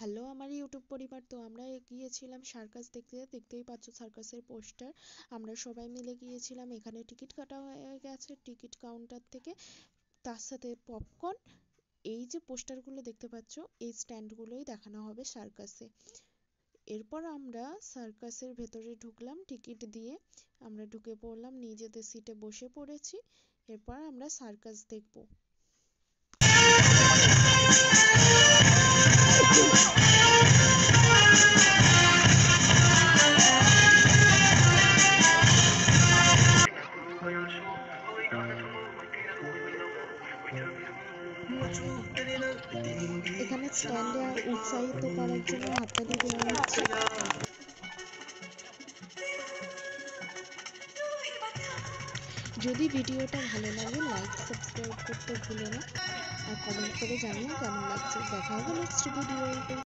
Hello আমার YouTube পরিবার। তো আমরা গিয়েছিলাম সার্কাস দেখতে, দেখতেই পাচ্ছ সার্কাসের পোস্টার। আমরা সবাই মিলে গিয়েছিলাম, এখানে টিকিট কাটা হয়ে গেছে টিকিট কাউন্টার থেকে, তার সাথে পপকর্ন। এই যে পোস্টারগুলো দেখতে পাচ্ছ, এই স্ট্যান্ডগুলোই দেখানো হবে সার্কাসে। এরপর আমরা সার্কাসের ভেতরে ঢুকলাম টিকিট দিয়ে। আমরা ঢুকে পড়লাম, নিজেদের সিটে বসে পড়েছি। এরপর আমরা সার্কাস দেখব। এখানে স্ট্যান্ডে উৎসাহিত করার জন্য হাততালি দেওয়া হচ্ছে। যদি ভিডিওটা ভালো লাগে লাইক সাবস্ক্রাইব করতে ভুলো না, আর কমেন্ট করে জানিও কেমন লাগছে। দেখা হবে নেক্সট ভিডিও।